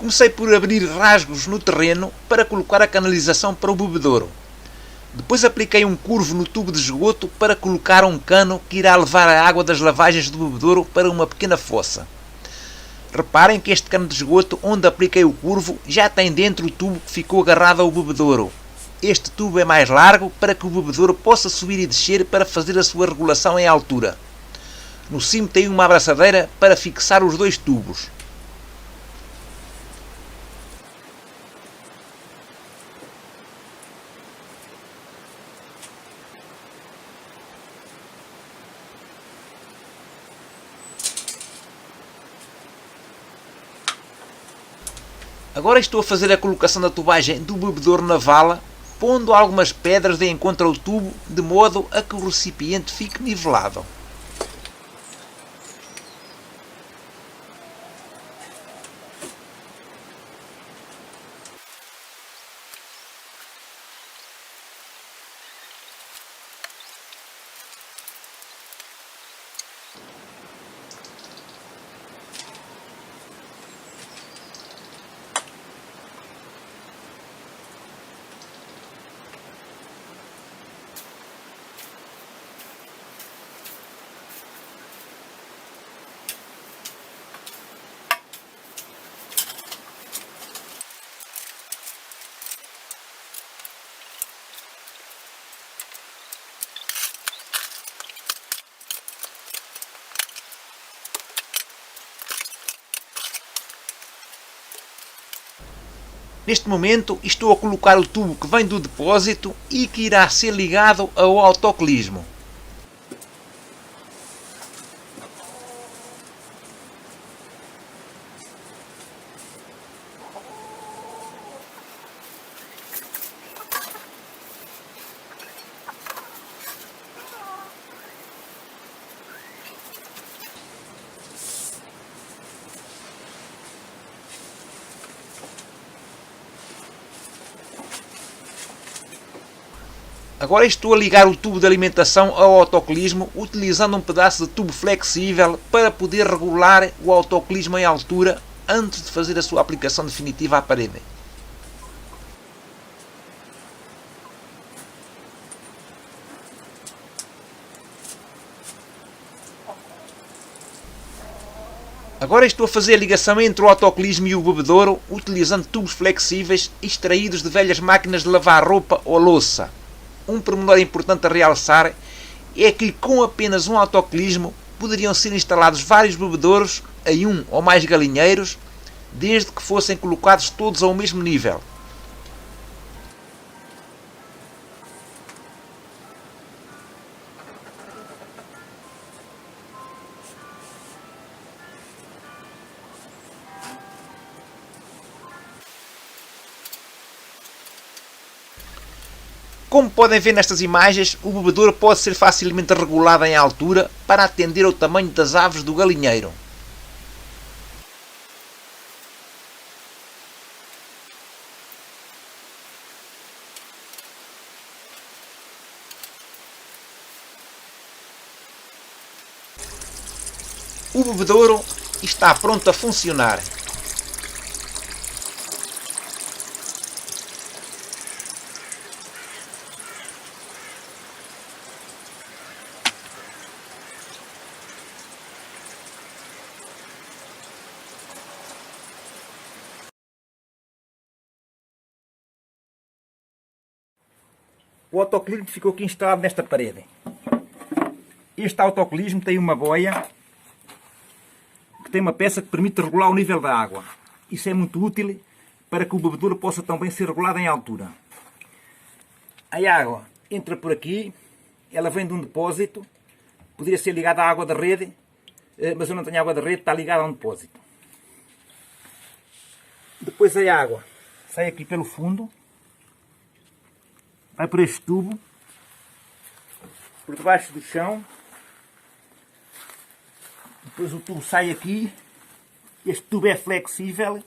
Comecei por abrir rasgos no terreno para colocar a canalização para o bebedouro. Depois apliquei um curvo no tubo de esgoto para colocar um cano que irá levar a água das lavagens do bebedouro para uma pequena fossa. Reparem que este cano de esgoto onde apliquei o curvo já tem dentro o tubo que ficou agarrado ao bebedouro. Este tubo é mais largo para que o bebedouro possa subir e descer para fazer a sua regulação em altura. No cimo tem uma abraçadeira para fixar os dois tubos. Agora estou a fazer a colocação da tubagem do bebedouro na vala, pondo algumas pedras de encontro ao tubo, de modo a que o recipiente fique nivelado. Neste momento estou a colocar o tubo que vem do depósito e que irá ser ligado ao autocolismo. Agora estou a ligar o tubo de alimentação ao autocolismo utilizando um pedaço de tubo flexível para poder regular o autocolismo em altura antes de fazer a sua aplicação definitiva à parede. Agora estou a fazer a ligação entre o autocolismo e o bebedouro utilizando tubos flexíveis extraídos de velhas máquinas de lavar roupa ou louça. Um pormenor importante a realçar é que com apenas um autocolismo poderiam ser instalados vários bebedouros em um ou mais galinheiros, desde que fossem colocados todos ao mesmo nível. Como podem ver nestas imagens, o bebedouro pode ser facilmente regulado em altura para atender ao tamanho das aves do galinheiro. O bebedouro está pronto a funcionar. O autocolismo ficou aqui instalado nesta parede. Este autocolismo tem uma boia que tem uma peça que permite regular o nível da água. Isso é muito útil para que o bebedouro possa também ser regulado em altura. A água entra por aqui, ela vem de um depósito, poderia ser ligada à água da rede, mas eu não tenho água da rede, está ligada a um depósito. Depois a água sai aqui pelo fundo, vai por este tubo, por debaixo do chão, depois o tubo sai aqui, este tubo é flexível,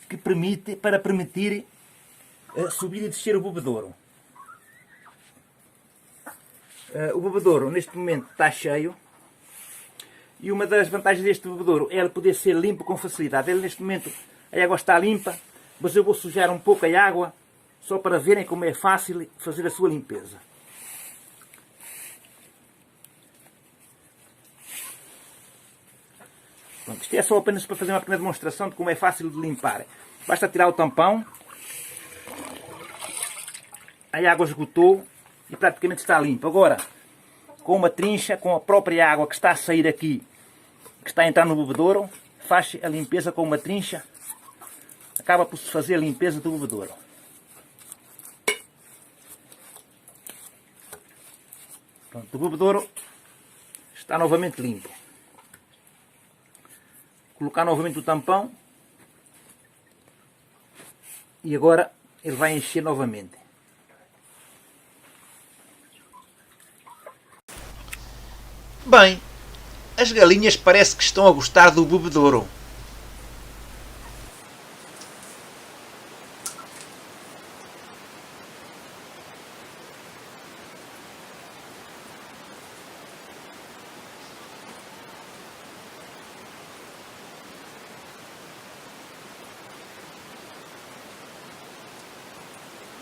que permitir subir e descer o bebedouro. O bebedouro neste momento está cheio, e uma das vantagens deste bebedouro é ele poder ser limpo com facilidade. Ele neste momento A água está limpa, mas eu vou sujar um pouco a água, só para verem como é fácil fazer a sua limpeza. Pronto, isto é só apenas para fazer uma pequena demonstração de como é fácil de limpar. Basta tirar o tampão, a água esgotou e praticamente está limpa. Agora, com uma trincha, com a própria água que está a sair aqui, que está a entrar no bebedouro, faz a limpeza com uma trincha, acaba por se fazer a limpeza do bebedouro. Pronto, o bebedouro está novamente limpo. Colocar novamente o tampão e agora ele vai encher novamente. Bem, as galinhas parece que estão a gostar do bebedouro.